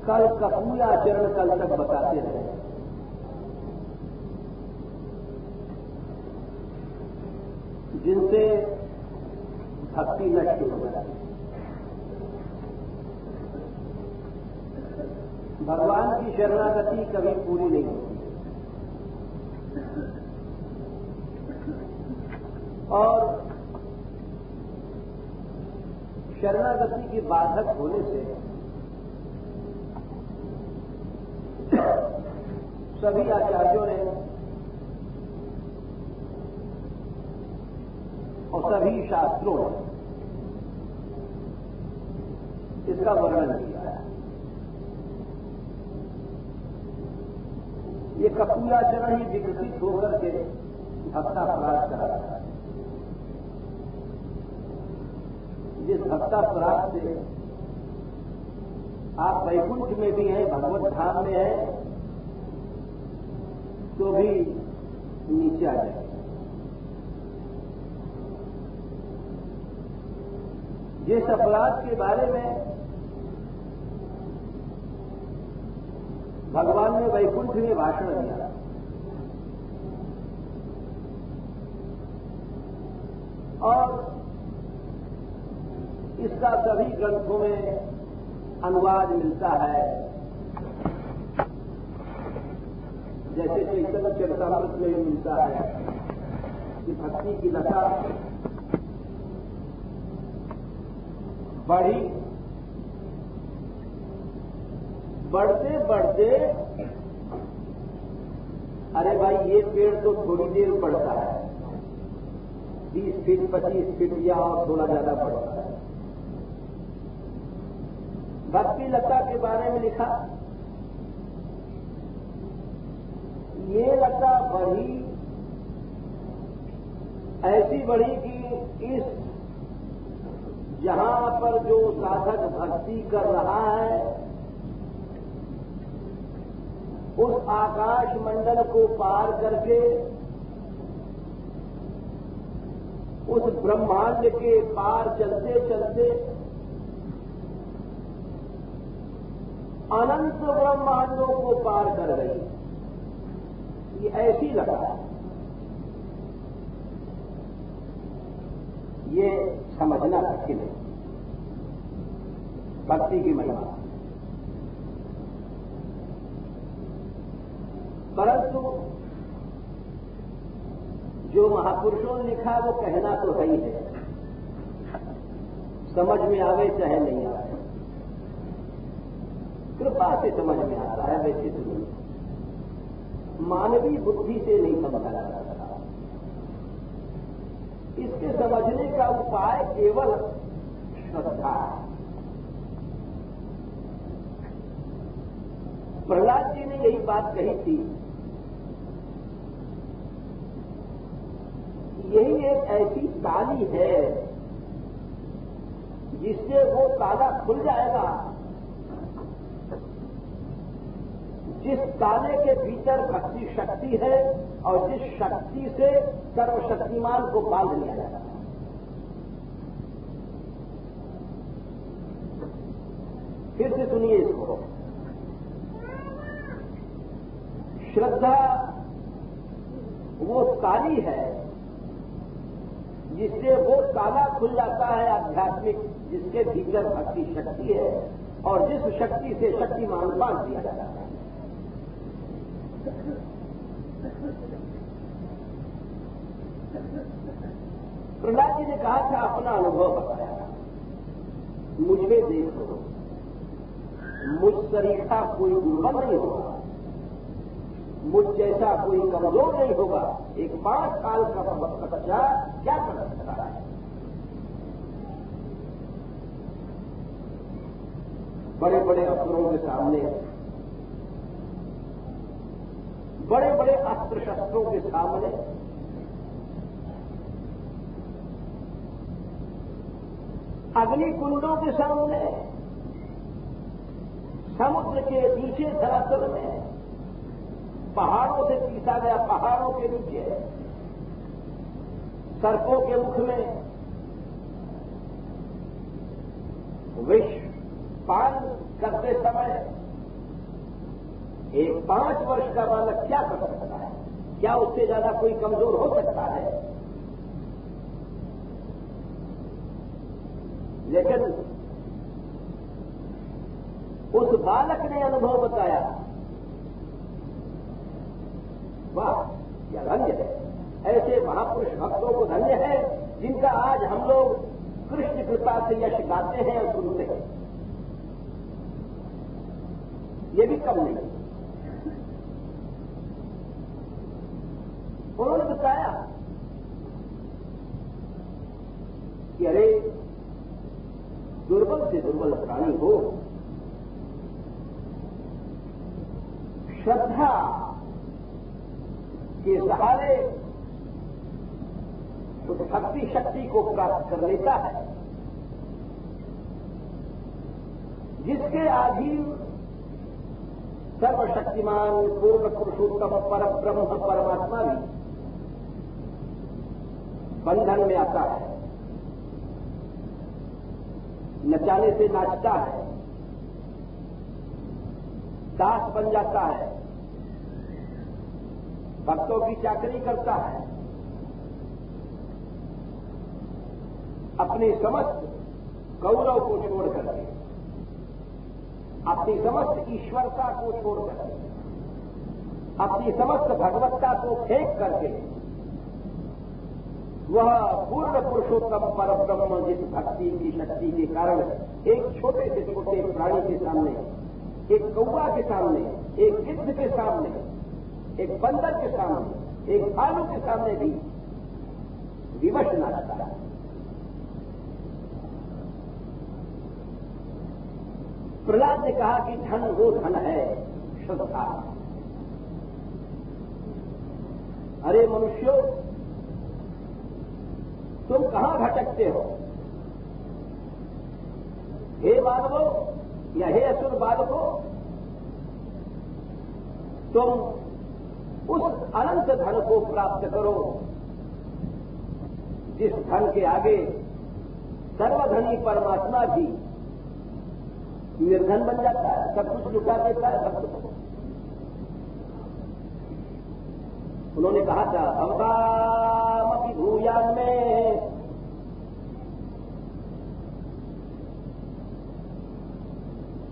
कल कपूलाचरण कल तक बताते रहे, जिनसे भक्ति नष्ट हो जाती। भगवान की शरणागति कभी पूरी नहीं होती और शरणागति की बाधक होने से सभी आचार्यों ने और सभी शास्त्रों ने इसका वर्णन किया है। ये कपूलाचरण ही विकसित होकर के भक्तापराध करा है। जिस भक्तापराध से आप वैकुंठ में भी हैं, भगवत धाम में हैं, तो भी नीचे आ जाए। जिस अपराध के बारे में भगवान ने वैकुंठ में भाषण दिया, और इसका सभी ग्रंथों में अनुवाद मिलता है, जैसे चैतन्य चरितामृत में भी मिलता है कि भक्ति की लता बढ़ी, बढ़ते बढ़ते अरे भाई ये पेड़ तो थोड़ी देर बढ़ता है, 20 फीट 25 फीट या और थोड़ा ज्यादा बढ़ता है। भक्ति लता के बारे में लिखा, ये लता बढ़ी, ऐसी बढ़ी कि इस जहां पर जो साधक भक्ति कर रहा है उस आकाश मंडल को पार करके उस ब्रह्मांड के पार चलते चलते अनंत ब्रह्मांडों को पार कर गई। ये ऐसी लता है, ये समझना कठिन है भक्ति की महिमा, परंतु जो महापुरुषों ने लिखा वो कहना तो है ही है, समझ में आवे चाहे नहीं आवे, कृपा से समझ में आता है, वैसे तो नहीं, मानवीय बुद्धि से नहीं समझा जा सकता। इसके समझने का उपाय केवल श्रद्धा है। प्रहलाद जी ने यही बात कही थी, यही एक ऐसी ताली है जिससे वो ताला खुल जाएगा, जिस ताले के भीतर भक्ति शक्ति है और जिस शक्ति से सर्वशक्तिमान को बांध लिया जाता है। फिर से सुनिए इसको, श्रद्धा वो ताली है जिससे वो ताला खुल जाता है आध्यात्मिक, जिसके भीतर भक्ति शक्ति है और जिस शक्ति से शक्तिमान बांध दिया जाता है। प्रहलाद जी ने कहा था अपना अनुभव बताया, मुझे देखो, मुझ सरीखा कोई दुर्बल नहीं होगा, मुझ जैसा कोई कमजोर नहीं होगा। एक 5 साल का बच्चा क्या कर सकता है? बड़े बड़े अफसरों के सामने, बड़े बड़े अस्त्र शस्त्रों के सामने अग्नि कुंडों के सामने, समुद्र के नीचे धरातल में, पहाड़ों से पीसा गया पहाड़ों के नीचे, सर्पों के मुख में विष पान करते समय एक 5 वर्ष का बालक क्या कर सकता है? क्या उससे ज्यादा कोई कमजोर हो सकता है? लेकिन उस बालक ने अनुभव बताया, वाह क्या धन्य है, ऐसे महापुरुष भक्तों को धन्य है जिनका आज हम लोग कृष्ण कृपा से यश गाते हैं और सुनते हैं। ये भी कम नहीं। उन्होंने बताया कि अरे दुर्बल से दुर्बल प्राणी हो, श्रद्धा के सहारे उस भक्ति शक्ति को प्राप्त कर लेता है जिसके अधीन सर्वशक्तिमान पूर्ण पुरुषोत्तम परब्रह्म परमात्मा भी बंधन में आता है, नचाने से नाचता है, दास बन जाता है, भक्तों की चाकरी करता है, अपनी समस्त गौरव को छोड़ करके, अपनी समस्त ईश्वरता को छोड़ करके, अपनी समस्त भगवत्ता को फेंक करके वह पूर्ण पुरुषोत्तम परब्रह्म जिस भक्ति की शक्ति के कारण एक छोटे से छोटे प्राणी के सामने, एक कौवा के सामने, एक गिद्ध के सामने, एक बंदर के सामने, एक भालू के सामने भी विवश नाचता है। प्रहलाद ने कहा कि धन वो धन है श्रद्धा। अरे मनुष्यों, तुम कहां भटकते हो? हे मानवों या हे असुर बालकों, तुम उस अनंत धन को प्राप्त करो जिस धन के आगे सर्वधनी परमात्मा भी निर्धन बन जाता है, सब कुछ लुटा देता है भक्त को। उन्होंने कहा था अवतामपि भूयान में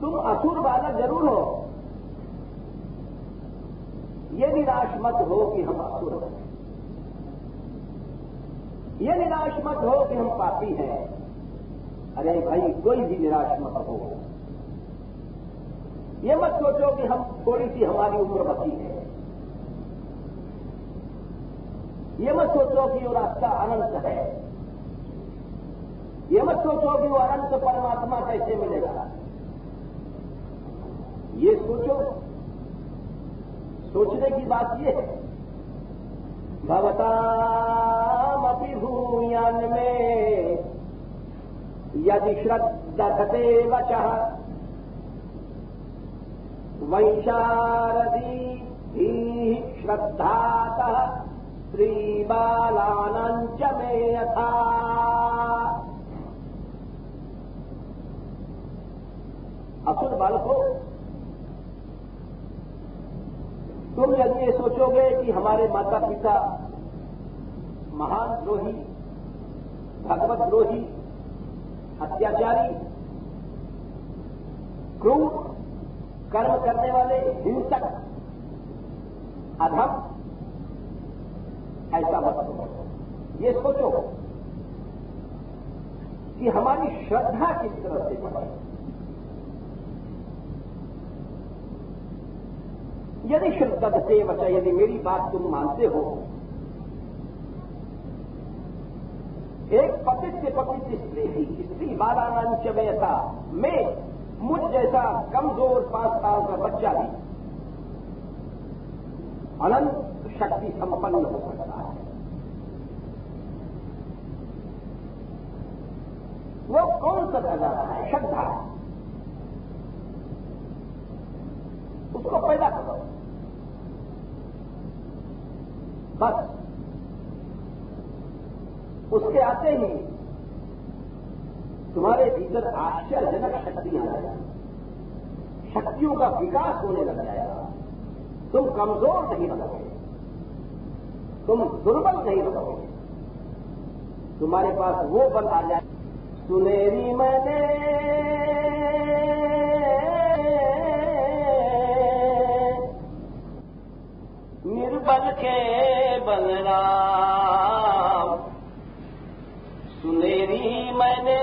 तुम असुर बालक जरूर हो, ये निराश मत हो कि हम असुर हैं, ये निराश मत हो कि हम पापी हैं। अरे भाई, कोई भी निराश मत हो, ये मत सोचो कि हम थोड़ी सी हमारी उम्र बची है, ये मत सोचो कि वो रास्ता अनंत है, ये मत सोचो कि वो अनंत परमात्मा कैसे मिलेगा। ये सोचो, सोचने की बात ये है, भवतामपि भूयान में यदि श्रद्धते वचः वैशारदी श्रद्धातः श्रीबालानांच मे यथा। असुर बालकों, तुम यदि ये सोचोगे कि हमारे माता पिता महान द्रोही, भगवत द्रोही, अत्याचारी, क्रूर कर्म करने वाले, हिंसक, अधम, ऐसा मत सोचो। ये सोचो कि हमारी श्रद्धा किस तरह से बढ़े। यदि श्रद्धते वच, यदि मेरी बात तुम मानते हो, एक पतित से पतित स्त्री बालानांच में ऐसा, मैं मुझ जैसा कमजोर 5 साल का बच्चा भी अनंत शक्ति संपन्न हो सकता है। वो कौन सा खजाना है? श्रद्धा है। उसको पैदा करो बस। उसके आते ही तुम्हारे भीतर आश्चर्यजनक शक्तियां आ जाएंगी, शक्तियों का विकास होने लग जाएगा। तुम कमजोर नहीं रहोगे, तुम दुर्बल नहीं रहोगे, तुम्हारे पास वो बल आ जाए। सुनेरी मैंने निर्बल के बलराम, सुनेरी मैंने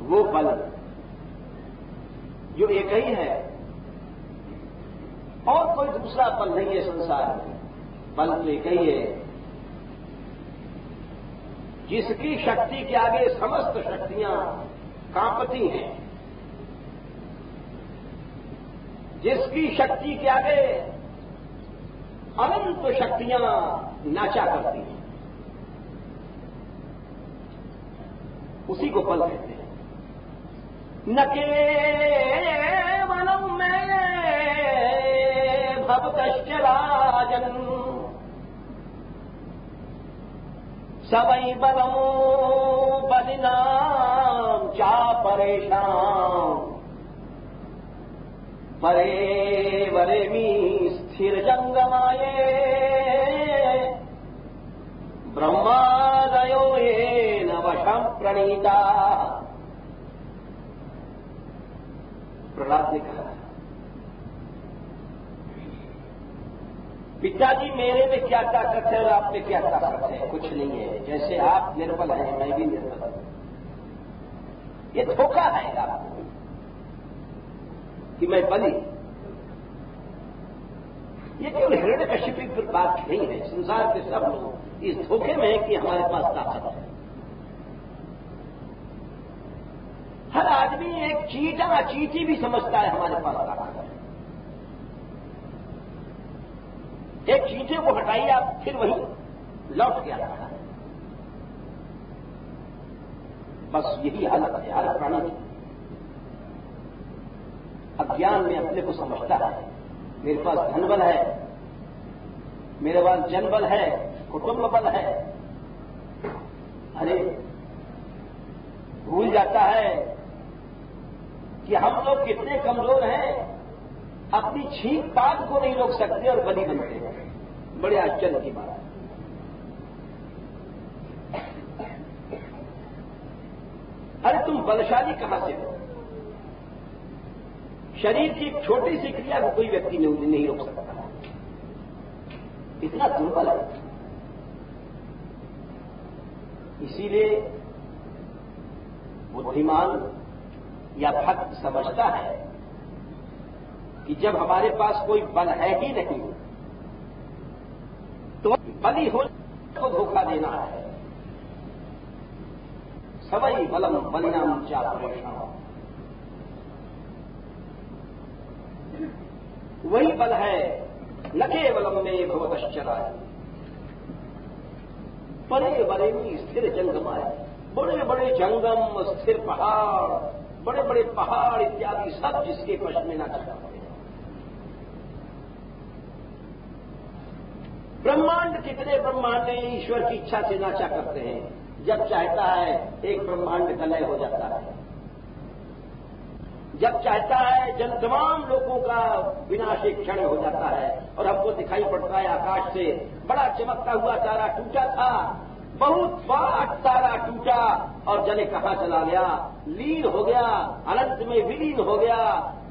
वो बल जो एक ही है और कोई दूसरा बल नहीं है संसार में। बल तो एक ही है जिसकी शक्ति के आगे समस्त शक्तियां कांपती हैं, जिसकी शक्ति के आगे अनंत शक्तियां नाचा करती हैं, उसी को बल कहते हैं। न केवलम में भवतश्च राजन् सवै बलमो बलिनां चापरेषां परे वरेमि स्थिर जंगमाये ब्रह्मादयो येन वशं प्रणीता। प्रहलाद ने कहा, पिताजी मेरे में क्या ताकत है और आप में क्या ताकत है? कुछ नहीं है। जैसे आप निर्बल हैं मैं भी निर्बल हूं। ये धोखा है आपको कि मैं बली। ये केवल हिरण्यकशिपु की बात नहीं है, संसार के सब लोग इस धोखे में है कि हमारे पास ताकत है। हर आदमी एक चीटा चीटी भी समझता है हमारे पास ताकत है। एक चीटे को हटाइए आप, फिर वहीं लौट के आता है। बस यही हालत है हर प्राणी की। अज्ञान में अपने को समझता है मेरे पास धनबल है, मेरे पास जनबल है, कुटुंब बल है। अरे भूल जाता है कि हम लोग कितने कमजोर हैं, अपनी छींक पात को नहीं रोक सकते और बली बनते हैं। बड़े आश्चर्य की बात है। अरे तुम बलशाली कहां से हो? शरीर की एक छोटी सी क्रिया को कोई व्यक्ति नहीं रोक सकता, इतना दुर्बल है। इसीलिए बुद्धिमान या भक्त समझता है कि जब हमारे पास कोई बल है ही नहीं तो बली हो को धोखा देना है। सवै बलम बलिनां चापरेषां, वही बल है। न केवलम में भवतश्च राजन् परे वरेमि स्थिर जंगमाय, बड़े बड़े जंगम, स्थिर पहाड़, बड़े बड़े पहाड़ इत्यादि सब जिसके वश में नाचा करते हैं। ब्रह्मांड, कितने ब्रह्मांड ईश्वर की इच्छा से नाचा करते हैं। जब चाहता है एक ब्रह्मांड का लय हो जाता है, जब चाहता है तमाम लोगों का विनाश एक क्षण हो जाता है। और हमको दिखाई पड़ता है आकाश से बड़ा चमकता हुआ तारा टूटा था, बहुत बाट तारा टूटा और जने कहां चला गया, लीन हो गया, अनंत में विलीन हो गया।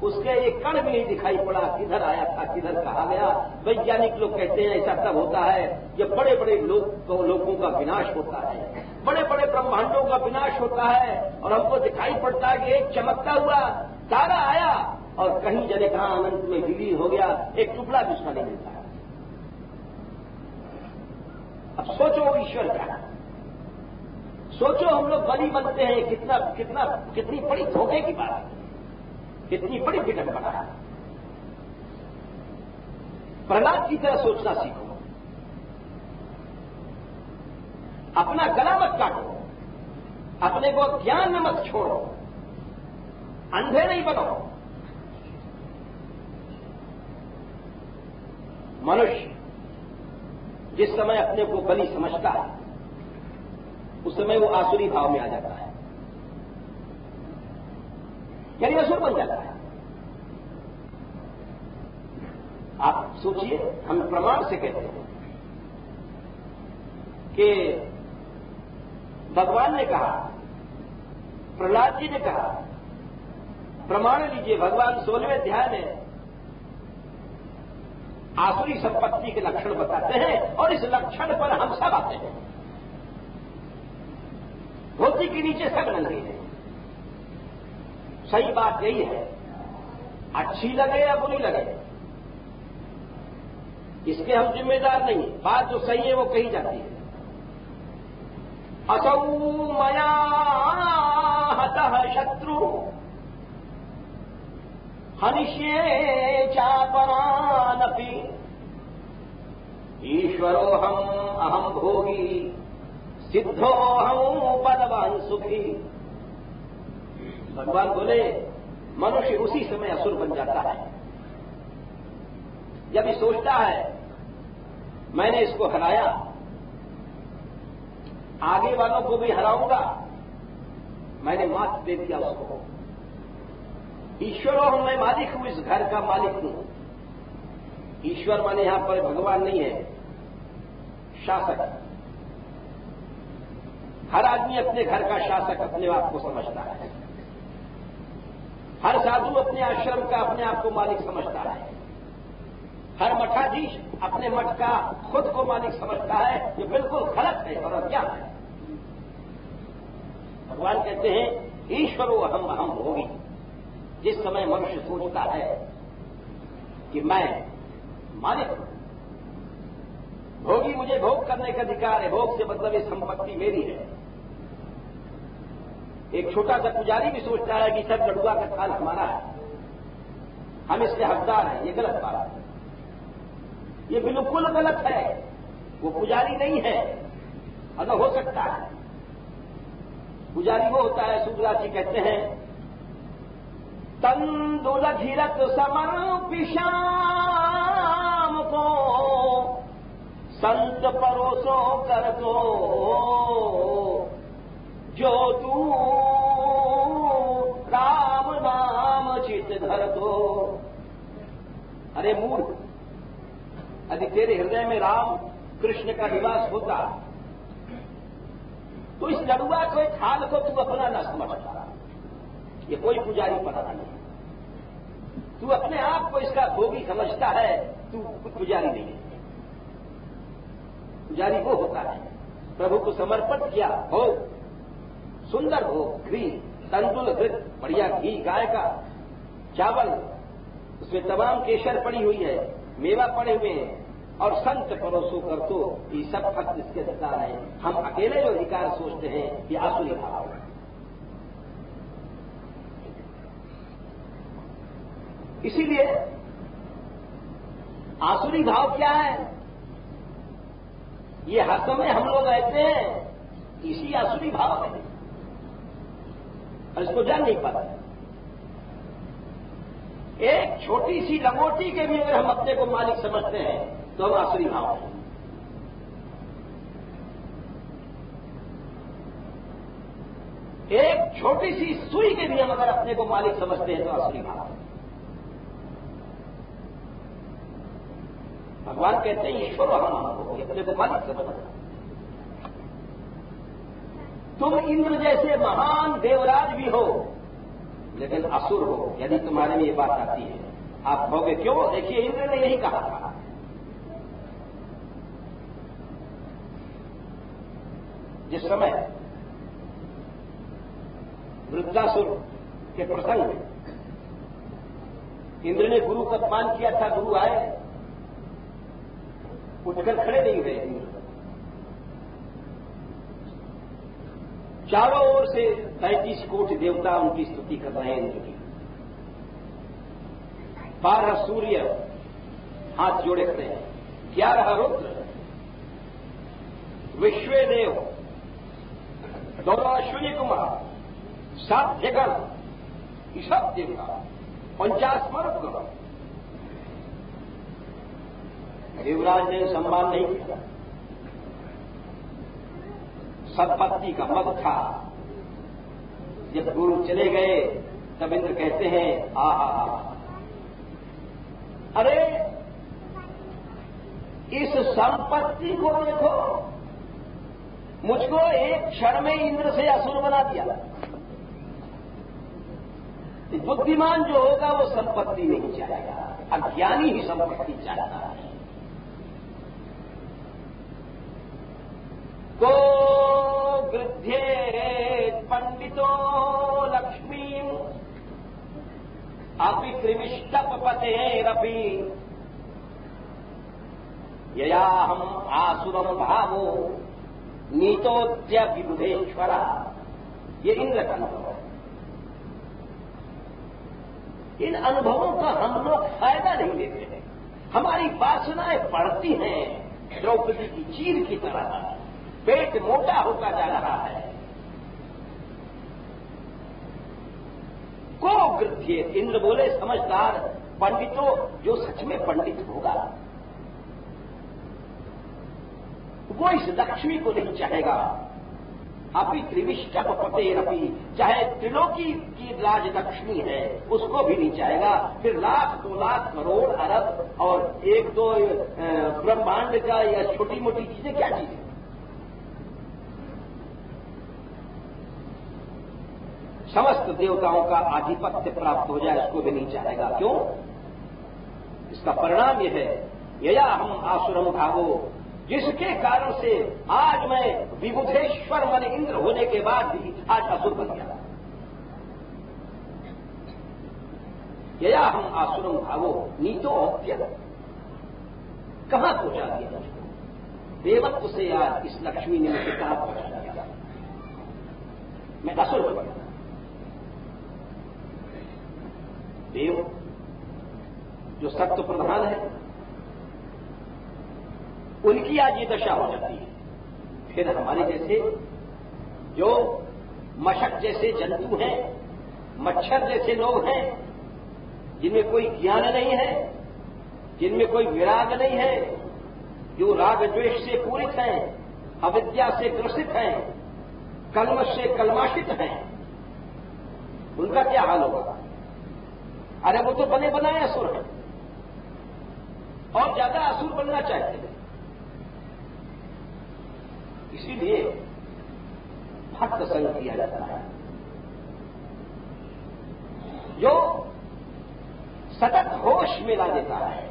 उसके एक कण भी नहीं दिखाई पड़ा, किधर आया था किधर कहा गया। वैज्ञानिक लोग कहते हैं ऐसा तब होता है जब बड़े बड़े लोगों का विनाश होता है, बड़े बड़े ब्रह्मांडों का विनाश होता है और हमको दिखाई पड़ता है कि एक चमकता हुआ तारा आया और कहीं जने कहा अनंत में विलीन हो गया, एक टुकड़ा भी उसका नहीं मिलता है। अब सोचो ईश्वर क्या, सोचो हम लोग बलि बनते हैं, कितनी बड़ी धोखे की बात है, कितनी बड़ी विडंबना है। प्रहलाद की तरह सोचना सीखो, अपना गला मत काटो, अपने को ज्ञान में मत छोड़ो, अंधे नहीं बनो। मनुष्य जिस समय अपने को बलि समझता है उस समय वो आसुरी भाव में आ जाता है, यानी असुर बन जाता है। आप सोचिए, हम प्रमाण से कहते हैं कि भगवान ने कहा, प्रहलाद जी ने कहा, प्रमाण लीजिए, भगवान 16वें अध्याय में आसुरी संपत्ति के लक्षण बताते हैं और इस लक्षण पर हम सब आते हैं। धोती के नीचे सब नंगे हैं। सही बात यही है, अच्छी लगे या बुरी लगे इसके हम जिम्मेदार नहीं, बात जो सही है वो कही जाती है। असौ मया हतः शत्रु हनिष्ये चापरानपि ईश्वरोऽहम् अहम् भोगी सिद्धोऽहम् बलवान सुखी। भगवान बोले, मनुष्य उसी समय असुर बन जाता है जब ये सोचता है मैंने इसको हराया, आगे वालों को भी हराऊंगा, मैंने मात दे दिया उसको। ईश्वरों मैं मालिक हूं, इस घर का मालिक हूं। ईश्वर माने यहां पर भगवान नहीं है, शासक। हर आदमी अपने घर का शासक अपने आप को समझता है। हर साधु अपने आश्रम का अपने आप को मालिक समझता है। हर मठाधीश अपने मठ का खुद को मालिक समझता है। ये बिल्कुल गलत है और क्या है। भगवान कहते हैं ईश्वरो अहम अहम भोगी। जिस समय मनुष्य सोचता है कि मैं मालिक हूं, भोगी, मुझे भोग करने का अधिकार है, भोग से मतलब ये संपत्ति मेरी है। एक छोटा सा पुजारी भी सोचता है कि सब लड़ुआ का थाल हमारा है, हम इसके हकदार हैं। ये गलत बात है, ये बिल्कुल गलत है। वो पुजारी नहीं है, अगर हो सकता है पुजारी वो होता है, सूरदास जी कहते हैं तंदुल घिरत समर्पि श्याम को संत परोसो कर दो जो तू राम नाम चित धर दो। अरे मूर्ख, यदि तेरे हृदय में राम कृष्ण का निवास होता तो इस लड़ुआ को थाल को तू अपना न समझता। ये कोई पुजारी पता नहीं, तू अपने आप को इसका भोगी समझता है, तू पुजारी नहीं है। पुजारी वो होता है प्रभु को समर्पित किया हो, सुंदर हो, घी तंदुल घृत, बढ़िया घी गाय का, चावल, उसमें तमाम केसर पड़ी हुई है, मेवा पड़े हुए हैं और संत परोसो कर तो ये सब हक इसके अधिकार है। हम अकेले जो अधिकार सोचते हैं ये आसुरी भाव है। इसीलिए आसुरी भाव क्या है, ये हर समय हम लोग रहते हैं, इसी आसुरी भाव है और इसको जान नहीं पाते। एक छोटी सी लंगोटी के भी अगर हम अपने को मालिक समझते हैं तो हम आसुरी भाव हैं। एक छोटी सी सुई के भी हम अगर अपने को मालिक समझते हैं तो आसुरी भाव है। भगवान कहते हैं ईश्वर हम अपने को मालिक समझते। तुम इंद्र जैसे महान देवराज भी हो लेकिन असुर हो, यदि तुम्हारे में ये बात आती है, आप कहोगे क्यों? देखिए इंद्र ने यही कहा था, जिस समय वृद्धासुर के प्रसंग में इंद्र ने गुरु का अपमान किया था, गुरु आए उठकर खड़े नहीं हुए। चारों ओर से 33 कोटि देवता उनकी स्तुति कर रहे हैं इंद्र की। 12 सूर्य हाथ जोड़े खड़े हैं। 11 रुद्र, विश्वेदेव, 2 अश्विनी कुमार, 7 जगन, ईशव देवता, 50 मरुद्गण। देवराज ने सम्मान नहीं किया। संपत्ति का मद था। जब गुरु चले गए तब इंद्र कहते हैं आहा, अरे इस संपत्ति को देखो, मुझको एक क्षण में इंद्र से असुर बना दिया। बुद्धिमान जो होगा वो संपत्ति नहीं चाहेगा, अज्ञानी ही संपत्ति चाहता है। को गृध्येत पंडितो लक्ष्मीं अपि त्रिविष्टपतेरपि ययाहम आसुरम भावो नीतोद्य विबुधेश्वरा। ये इंद्र का अनुभव है। इन अनुभवों का हम लोग फायदा नहीं लेते हैं। हमारी वासनाएं बढ़ती हैं द्रौपदी की चीर की तरह। पेट मोटा होता जा रहा है। को गृध्य, इंद्र बोले समझदार पंडितों, जो सच में पंडित होगा वो इस लक्ष्मी को नहीं चाहेगा। अपि त्रिविष्टप पतेरपि, चाहे त्रिलोकी की राज लक्ष्मी है उसको भी नहीं चाहेगा। फिर 1,00,000, 2,00,000, करोड़, अरब और 1-2 ब्रह्मांड का या छोटी मोटी चीजें क्या चीजें। समस्त देवताओं का आधिपत्य प्राप्त हो जाए उसको भी नहीं चाहेगा। क्यों? इसका परिणाम यह है यया हम आसुरम भावो, जिसके कारण से आज मैं विबुधेश्वर मन इंद्र होने के बाद भी आज असुर बन गया। यया हम आसुरम भावो नीतो औप्य, कहां पहुंचा दिया मुझको? देवत्व से आज इस लक्ष्मी ने मुझे कहां पहुंचा दिया? मैं असुर बन गया। देव जो सत्व प्रधान है उनकी आज ये दशा हो जाती है। फिर हमारे जैसे जो मशक जैसे जंतु हैं, मच्छर जैसे लोग हैं, जिनमें कोई ज्ञान नहीं है, जिनमें कोई विराग नहीं है, जो राग द्वेष से पूरित हैं, अविद्या से ग्रसित हैं, कल्मश से कलमाशित हैं, उनका क्या हाल होगा? अरे वो तो बने बनाए असुर हैं और ज्यादा असुर बनना चाहते हैं। इसीलिए भक्त संग किया जाता है। जो सतत होश में ला देता है।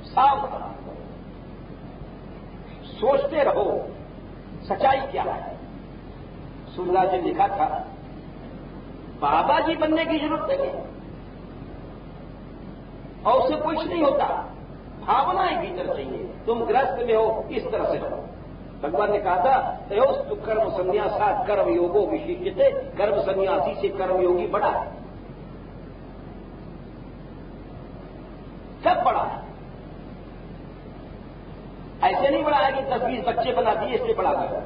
सावधान सोचते रहो सच्चाई क्या है। सूरदास जी ने लिखा था बाबा जी बनने की जरूरत नहीं और उससे कुछ नहीं होता, भावनाएं भीतर चाहिए। तुम ग्रस्त में हो इस तरह से रहो। भगवान ने कहा था तयोस्तु कर्म संन्यासात् कर्म योगो विशिष्यते, कर्म सन्यासी से कर्म योगी बड़ा है। कब बड़ा है? ऐसे नहीं बड़ा है कि 10-20 बच्चे बना दिए इसलिए बड़ा गया,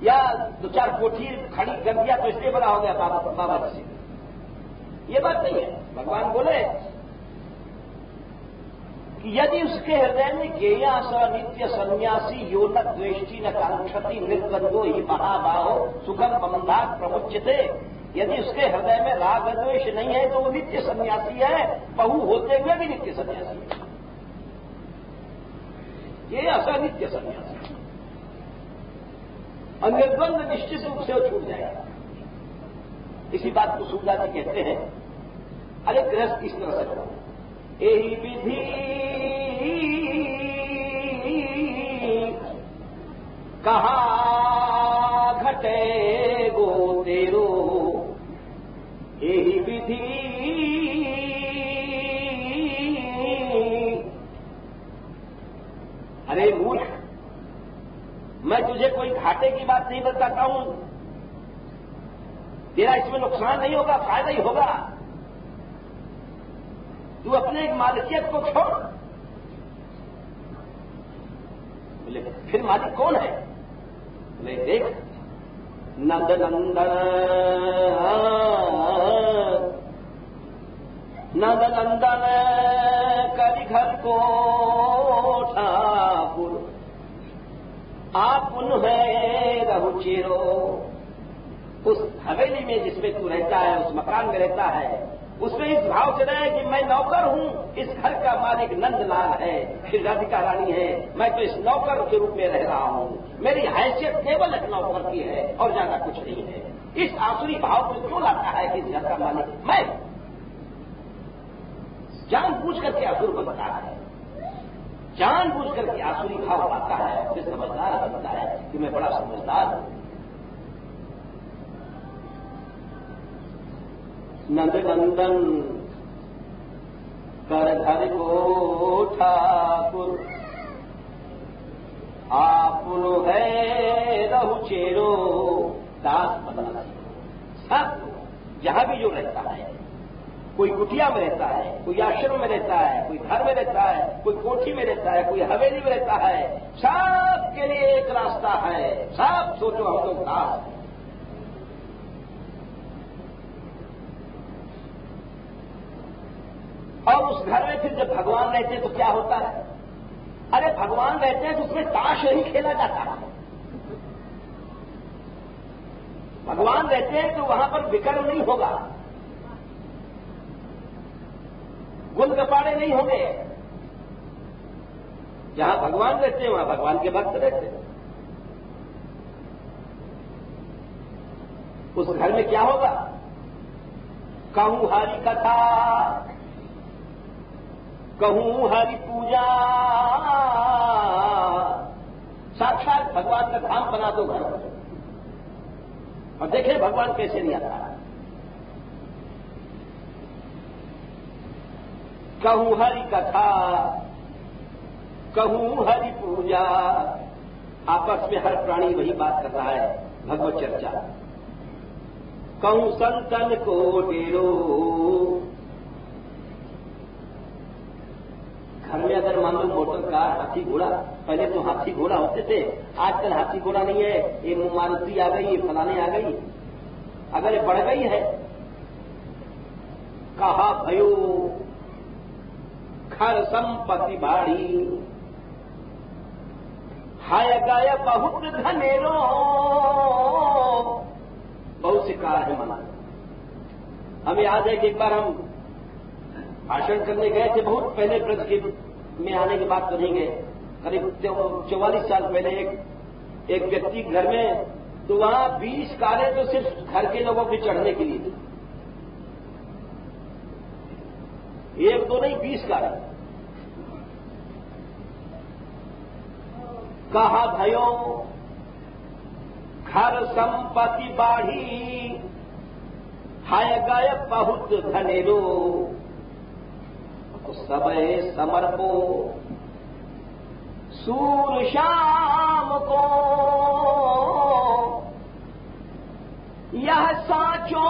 या 2-4 कोठी खड़ी कर दिया तो इसलिए बड़ा हो गया बाबा जी से। ये बात नहीं है। भगवान बोले कि यदि उसके हृदय में गेया स नित्य सन्यासी यो न द्वेष्टि न कांक्षति मृतबंधो ही महाबाहो सुखम बंधात प्रमुच्यते, यदि उसके हृदय में राग द्वेष नहीं है तो वो नित्य सन्यासी है, बहु होते हुए भी नित्य सन्यासी है। ये ऐसा नित्य सन्यासी और निर्द्वंद निश्चित रूप से वो छूट जाएगा। इसी बात को सूरदास जी कहते हैं अरे गृहस्थ इस तरह से करो, यही विधि कहा घटे गो तेरो, यही विधि अरे मूर्ख, मैं तुझे कोई घाटे की बात नहीं बताता हूं, तेरा इसमें नुकसान नहीं होगा, फायदा ही होगा। तू अपने एक मालिकियत को छोड़। बोले फिर मालिक कौन है? बोले देख, नंद नंदन नंद नंदन करि घर को ठाकुर, आपुन है रहु चेरो। उस हवेली में जिसमें तू रहता है, उस मकान में रहता है, उसमें इस भाव से रहे कि मैं नौकर हूं, इस घर का मालिक नंदलाल है, फिर राधिका रानी है, मैं तो इस नौकर के रूप में रह रहा हूं, मेरी हैसियत केवल एक नौकर की है और ज्यादा कुछ नहीं है। इस आसुरी भाव को क्यों लाता है कि इस घर का मालिक मैं? जानबूझ करके असुर बनता है, जानबूझ करके आसुरी भाव आता है, फिर समझदार बनता है कि मैं बड़ा समझदार हूं। नंद नंदन कर घर को ठाकुर, आपुन है रहु चेरो। दास बदला सब जहां भी जो रहता है, कोई कुटिया में रहता है, कोई आश्रम में रहता है, कोई घर में रहता है, कोई कोठी में रहता है, कोई हवेली में रहता है, सब के लिए एक रास्ता है। सब सोचो हम लोग दास हैं। और उस घर में फिर जब भगवान रहते हैं तो क्या होता है? अरे भगवान रहते हैं तो उसमें ताश नहीं खेला जाता है। भगवान रहते हैं तो वहां पर विकर्म नहीं होगा, गुल गपाड़े नहीं होंगे। जहां भगवान रहते हैं वहां भगवान के भक्त रहते हैं। उस घर में क्या होगा? कहूं हरि कथा, कहूं हरि पूजा। साक्षात भगवान का धाम बना दो घर पर और देखें भगवान कैसे नहीं आता। कहूं हरि कथा, कहूं हरि पूजा। आपस में हर प्राणी वही बात कर रहा है, भगवत चर्चा। कहूं संतन को डेरो। घर में अगर मान लो मोटर कार, हाथी घोड़ा, पहले तो हाथी घोड़ा होते थे, आजकल हाथी घोड़ा नहीं है, ये मारुति आ गई, ये फलाने आ गई, अगर ये बढ़ गई है। कहा भयो घर संपत्ति बाड़ी, हाय गाय बहुत धनेरो। बहुत से कार है मना। हमें याद है कि एक बार हम भाषण करने गए थे, बहुत पहले ब्रज के में आने की बात तो नहीं गए, करीब 44 साल पहले एक व्यक्ति घर में, तो वहां 20 कारें तो सिर्फ घर के लोगों के चढ़ने के लिए थी। एक दो नहीं, 20 कारें। कहा भयो घर संपत्ति बाढ़ी, हाय गाय बहुत धनेरो। तो सबे समर्पो सूर शाम को, यह साचो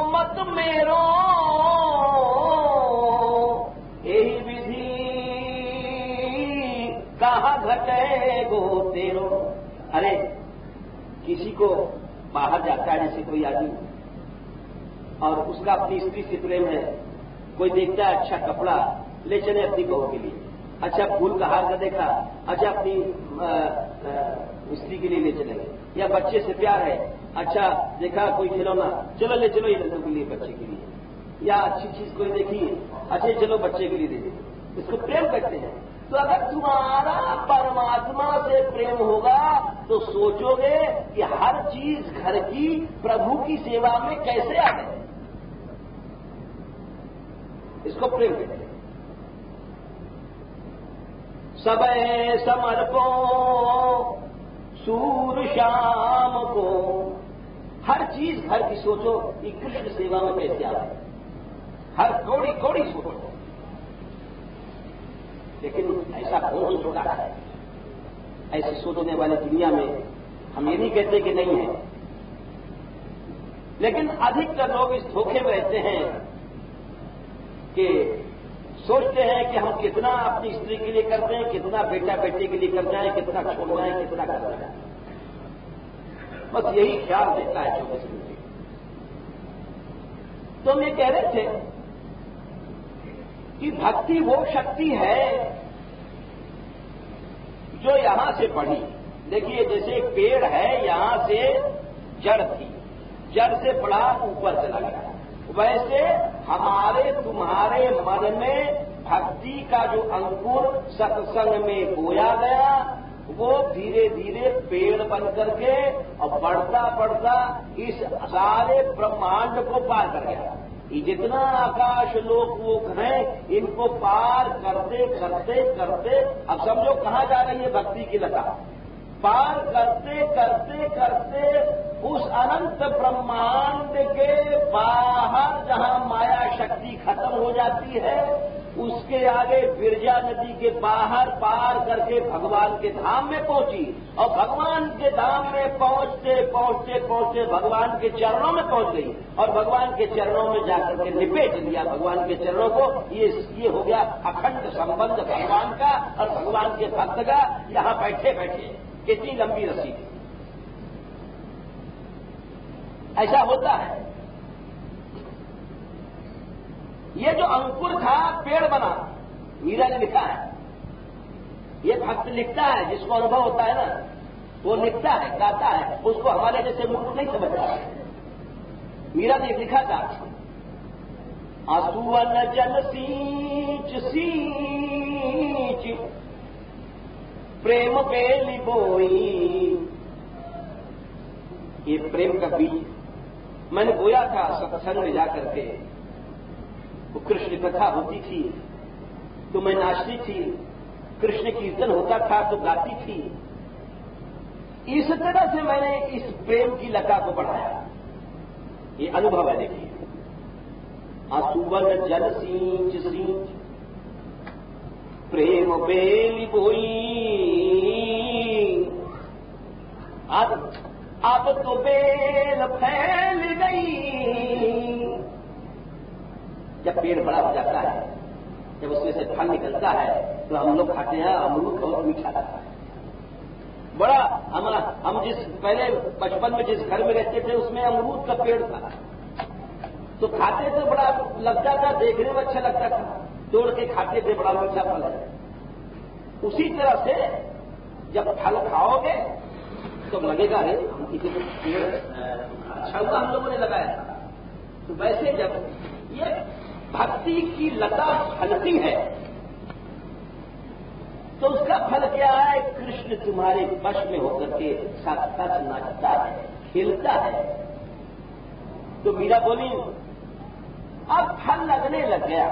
मत मेरो। यही विधि कहा घटे गो तेरो। अरे किसी को बाहर जाता है, जैसे कोई आदमी, और उसका अपनी स्त्री से प्रेम है, कोई देखता है अच्छा कपड़ा ले चले अपनी बहू के लिए, अच्छा फूल का हार का देखा, अच्छा अपनी स्त्री के लिए ले चले, या बच्चे से प्यार है, अच्छा देखा कोई खिलौना, चलो ले चलो ये लल्लू के लिए, बच्चे के लिए, या अच्छी चीज कोई देखी, अच्छे चलो बच्चे के लिए दे दे, इसको प्रेम करते हैं। तो अगर तुम्हारा परमात्मा से प्रेम होगा तो सोचोगे कि हर चीज घर की प्रभु की सेवा में कैसे आ गए। इसको प्रेम कहते हैं। सबे समर्पो सूर शाम को। हर चीज घर की सोचो कि कृष्ण सेवा में कैसे आ गए, हर कौड़ी कौड़ी सोचो। लेकिन ऐसा कौन सोचा है? ऐसे सोचने वाले दुनिया में हम ये नहीं कहते कि नहीं है, लेकिन अधिकतर लोग इस धोखे में रहते हैं कि सोचते हैं कि हम कितना अपनी स्त्री के लिए करते हैं, कितना बेटा बेटे के लिए करना है, कितना छोड़ना है, कितना करना है, बस यही ख्याल देता है 24 घंटे। तो हम ये कह रहे थे कि भक्ति वो शक्ति है जो यहां से बढ़ी। देखिए, जैसे एक पेड़ है, यहां से जड़ थी, जड़ से बढ़ा ऊपर चला गया, वैसे हमारे तुम्हारे मन में भक्ति का जो अंकुर सत्संग में बोया गया, वो धीरे धीरे पेड़ बन करके और बढ़ता बढ़ता इस सारे ब्रह्मांड को पार कर गया। ये जितना आकाश लोक हैं, इनको पार करते करते करते अब समझो कहां जा रही है भक्ति की लता। पार करते करते करते उस अनंत ब्रह्मांड के बाहर जहां माया शक्ति खत्म हो जाती है, उसके आगे बिरजा नदी के बाहर पार करके भगवान के धाम में पहुंची, और भगवान के धाम में पहुंचते पहुंचते पहुंचते भगवान के चरणों में पहुंच गई, और भगवान के चरणों में जाकर के निपेट लिया भगवान के चरणों को। ये हो गया अखंड संबंध भगवान का और भगवान के भक्त का। यहां बैठे बैठे कितनी लंबी रस्सी थी। ऐसा होता है। ये जो अंकुर था पेड़ बना, मीरा ने लिखा है, ये भक्त लिखता है, जिसको अनुभव होता है ना, वो लिखता है, गाता है, उसको हमारे जैसे मूर्ख नहीं समझता है। मीरा ने लिखा था, आंसुअन जल सींच सींच प्रेम बेली बोई। ये प्रेम का बीज मैंने बोया था सत्संग में जाकर के। वो कृष्ण कथा होती थी तो मैं नाचती थी, कृष्ण कीर्तन होता था तो गाती थी। इस तरह से मैंने इस प्रेम की लता को बढ़ाया। ये अनुभव है। देखिए, आंसुअन जल सींच सींच प्रेम बेली बोई। अब तो बेल फैल गई। जब पेड़ बड़ा हो जाता है, जब उसमें से फल निकलता है, तो हम लोग खाते हैं अमरूद, बहुत मीठा लगता है। बड़ा हम जिस पहले बचपन में जिस घर में रहते थे उसमें अमरूद का पेड़ था, तो खाते थे, बड़ा लगता था, देखने में अच्छा लगता था, तोड़ के खाते थे, बड़ा मीठा फल है। उसी तरह से जब फल खाओगे तो लगेगा रे किसी को पेड़ अच्छा हुआ हम लोगों ने लगाया था। तो वैसे जब ये भक्ति की लता फलती है तो उसका फल क्या है? कृष्ण तुम्हारे वश में होकर के साथ साथ नाचता है, खेलता है। तो मीरा बोली, अब फल लगने लग गया,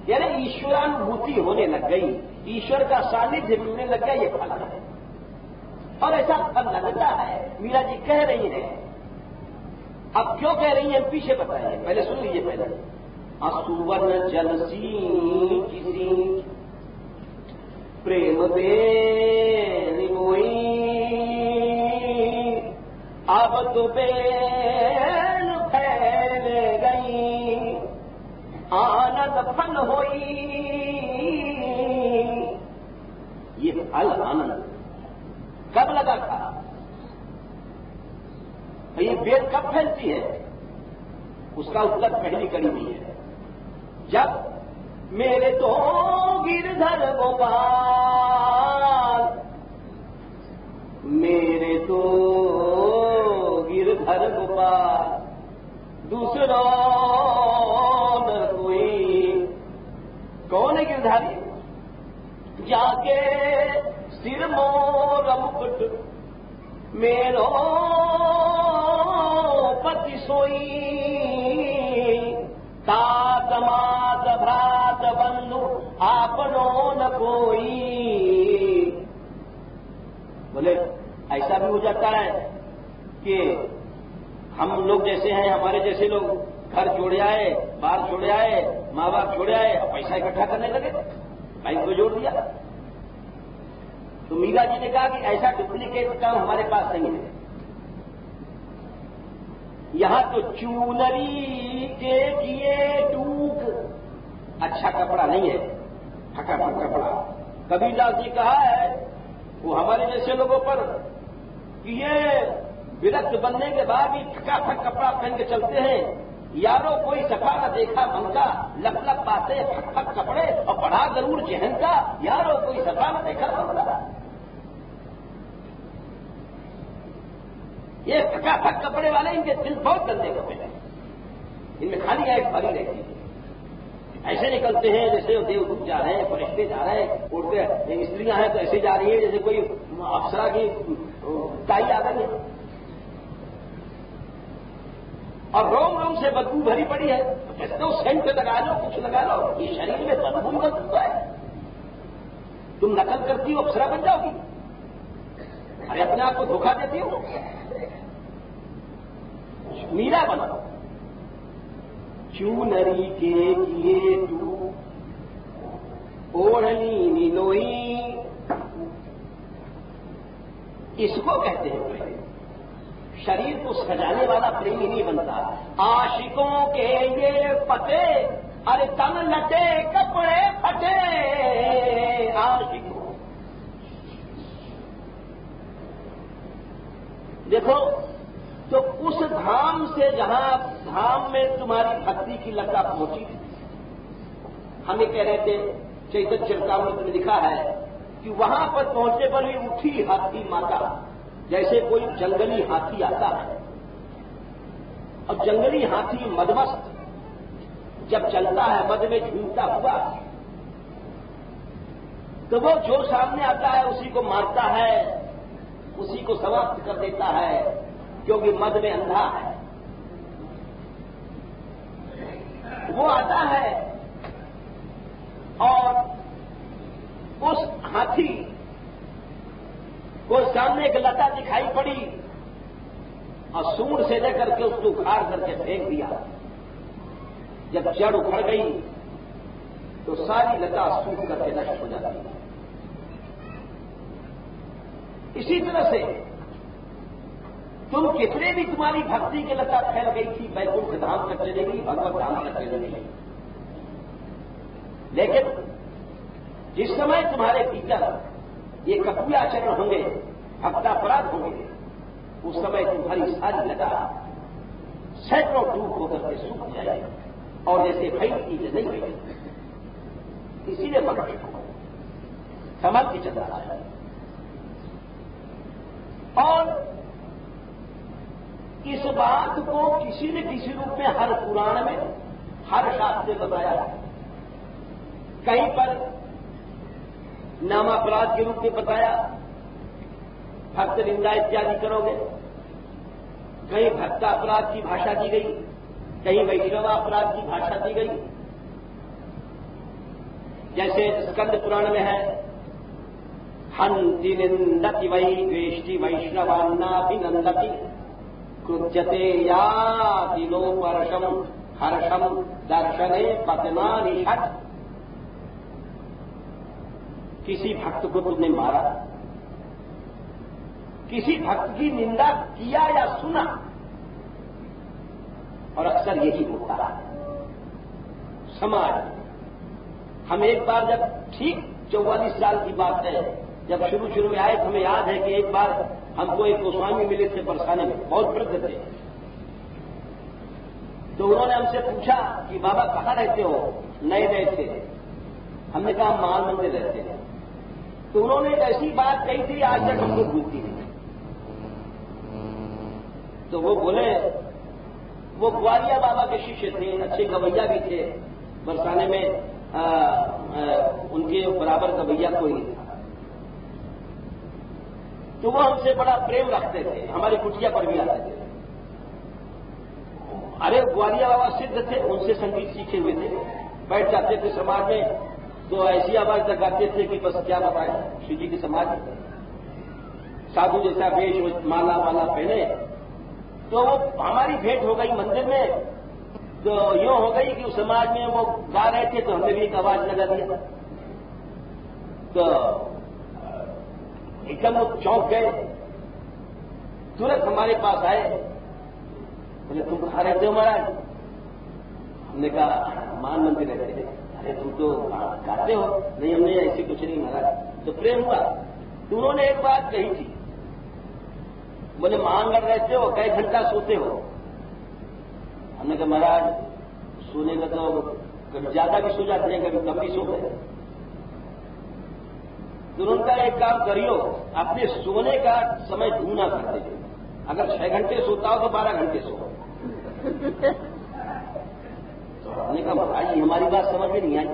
यानी ईश्वरानुभूति होने लग गई, ईश्वर का सानिध्य मिलने लग गया, ये फल है। और ऐसा फल लगता है। मीरा जी कह रही है, अब क्यों कह रही है पीछे बताइए, पहले सुन लीजिए। पहले आंसुअन जल सींच सींच प्रेम बेली बोई। अब तो बेल फैल गई, आनंद फल होई। ये फल आनंद कब लगा था? ये बेल कब फैलती है? उसका उत्तर पहली कड़ी में है, जब मेरे तो गिरधर गोपाल, मेरे तो गिरधर गोपाल, दूसरा न कोई। कौन है गिरधारी? जाके सिर मोर मुकुट मेरो पति सोई। तात मात भ्रात बंधु आपनो न कोई। बोले ऐसा भी हो जाता है कि हम लोग जैसे हैं, हमारे जैसे लोग घर छोड़े आए, बाहर छोड़े आए, माँ बाप छोड़े आए, और पैसा इकट्ठा करने लगे, बैंक को जोड़ दिया। तो मीरा जी ने कहा कि ऐसा डुप्लीकेट काम हमारे पास नहीं है। यहां तो चूनरी के किए टूक अच्छा कपड़ा नहीं है, फटाफट कपड़ा। कबीरदास जी कहा है वो हमारे जैसे लोगों पर कि ये विरक्त बनने के बाद भी फटाफट कपड़ा पहन के चलते हैं। यारो कोई सफा न देखा मन का, लप लप बातें फट कपड़े और पढ़ा जरूर जहन का, यारो कोई सफा न देखा मन का। ये फटाफट कपड़े वाले इनके दिल बहुत गंदे कपड़े हैं, इनमें खाली एक भरी रहती है। ऐसे निकलते हैं जैसे देवदूत जा रहे हैं, फरिश्ते जा रहे हैं, उड़ते स्त्रियां हैं तो ऐसे जा रही है जैसे कोई अप्सरा की ताई आ गई है, और रोम रोम से बदबू भरी पड़ी है। जैसे तो सेंट लगा लो, कुछ लगा लो, ये शरीर में बदबू है। तुम नकल करती हो अप्सरा बन जाओगी, अरे अपने आप को धोखा देती हो। मीरा बनो, चूनरी के किए तू ओढ़नी नीलोई, इसको कहते हैं प्रेम। शरीर को सजाने वाला प्रेमी नहीं बनता। आशिकों के ये पते, अरे तन लटे कपड़े फटे, आशिकों। देखो तो उस धाम से जहां धाम में तुम्हारी भक्ति की लता पहुंची थी, हमें कह रहे थे चैतन्य चरितामृत में लिखा है कि वहां पर पहुंचने पर भी उठी हाथी माता, जैसे कोई जंगली हाथी आता है। और जंगली हाथी मदमस्त जब चलता है, मद में झूमता हुआ, तो वो जो सामने आता है उसी को मारता है, उसी को समाप्त कर देता है, क्योंकि मद में अंधा है। वो आता है और उस हाथी को सामने एक लता दिखाई पड़ी और सूंड से लेकर के उसको उखाड़ करके फेंक दिया। जब जड़ उखड़ गई तो सारी लता सूख करके नष्ट हो जाती है। इसी तरह से तुम कितने भी तुम्हारी भक्ति की लता फैल गई थी, वैकुंठ धाम तक चली गई, भगवत धाम तक चली गई, लेकिन जिस समय तुम्हारे भीतर ये कपूयाचरण होंगे, भक्तापराध होंगे, उस समय तुम्हारी सारी लता सैकड़ों टूक होकर के सूख जाएगी और जैसे भई चीजें नहीं भई। इसीलिए भक्त समझ की चलना है। और इस बात को किसी न किसी रूप में हर पुराण में, हर शास्त्र में बताया है। कहीं पर नामापराध के रूप में बताया, भक्त निंदा इत्यादि करोगे, कहीं भक्तापराध की भाषा की गई, कहीं वैष्णवापराध की भाषा की गई। जैसे स्कंद पुराण में है, हंति निंदति वै द्वेष्टि वैष्णवान्नाभिनंदति, कृत्यते यातिनो परशम हर्षम दर्शने पतनानि षट्। किसी भक्त को तुमने मारा, किसी भक्त की निंदा किया या सुना, और अक्सर यही होता है समाज। हम एक बार जब ठीक 44 साल की बात है, जब शुरू शुरू में आए तो हमें याद है कि एक बार हमको एक गोस्वामी मिले थे बरसाने में, बहुत वृद्ध थे। तो उन्होंने हमसे पूछा कि बाबा कहाँ रहते हो, नए नए थे। हमने कहा महान मंदिर रहते हैं। तो उन्होंने एक ऐसी बात कही थी आज तक हमको भूलती नहीं। तो वो बोले, वो ग्वालिया बाबा के शिष्य थे, अच्छे गवैया भी थे, बरसाने में उनके बराबर गवैया कोई नहीं था। तो वो हमसे बड़ा प्रेम रखते थे, हमारी कुटिया पर भी आते थे। अरे ग्वालिया बाबा सिद्ध थे, उनसे संगीत सीखे हुए थे, बैठ जाते थे समाज में तो ऐसी आवाज लगाते थे कि बस क्या बताएं। श्री जी की समाज साधु जैसा वेश, माला माला पहने, तो वो हमारी भेंट हो गई मंदिर में। तो यूं हो गई कि उस समाज में वो गा रहे थे तो हमने भी एक आवाज लगा दिया। तो एकदम वो चौंक गए, तुरंत हमारे पास आए, बोले तुम कहाँ रहते हो महाराज? हमने कहा मान मंदिर रहते हैं। कहते तुम तो गाते हो। नहीं, हमने ऐसी कुछ नहीं महाराज। तो प्रेम हुआ। तो उन्होंने एक बात कही थी, बोले मांगड़ रहते हो, कई घंटा सोते हो? हमने कहा महाराज सोने का तो कभी ज्यादा भी सो जाते हैं, कभी कम भी सो गए। तो उन्होंने कहा एक काम करियो, अपने सोने का समय दूना कर दे। अगर 6 घंटे सोता हो तो 12 घंटे सो। तो हमने कहा भाई हमारी बात समझ में नहीं आई।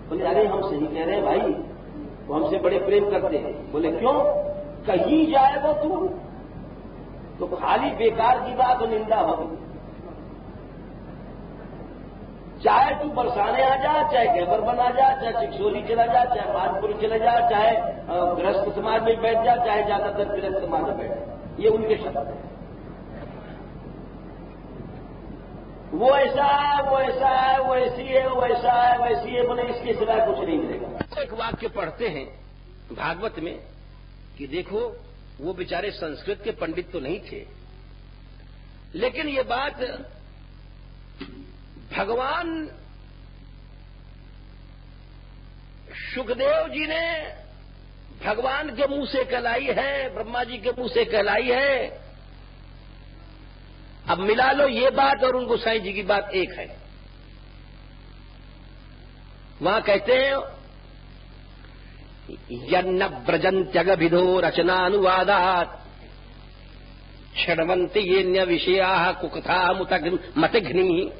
बोले अरे हम सही कह रहे हैं भाई, वो हमसे बड़े प्रेम करते हैं। बोले क्यों? कहीं जाए वो तू तो खाली बेकार की बात और निंदा होगी। चाहे तू बरसाने आ जा, चाहे गैबर बना जा, चाहे चिक्सोली चला जा, चाहे मानपुर चला जा, चाहे गृहस्थ समाज में बैठ जा, चाहे ज्यादातर गृहस्थ समाज में बैठ जा। ये उनके शब्द है। वो ऐसा है, वो ऐसा है, वो ऐसी है, वो ऐसा है, वैसी है। बोले इसके सिवाय कुछ नहीं मिलेगा। एक वाक्य पढ़ते हैं भागवत में कि देखो वो बेचारे संस्कृत के पंडित तो नहीं थे, लेकिन ये बात भगवान सुखदेव जी ने भगवान के मुंह से कहलाई है, ब्रह्मा जी के मुंह से कहलाई है। अब मिला लो ये बात और उन गोसाई जी की बात एक है। वहां कहते हैं यन्न ब्रजंत्यगभिधो रचनानुवादात् क्षणवंती येन्य विषया कुकथा मतिघ्नि।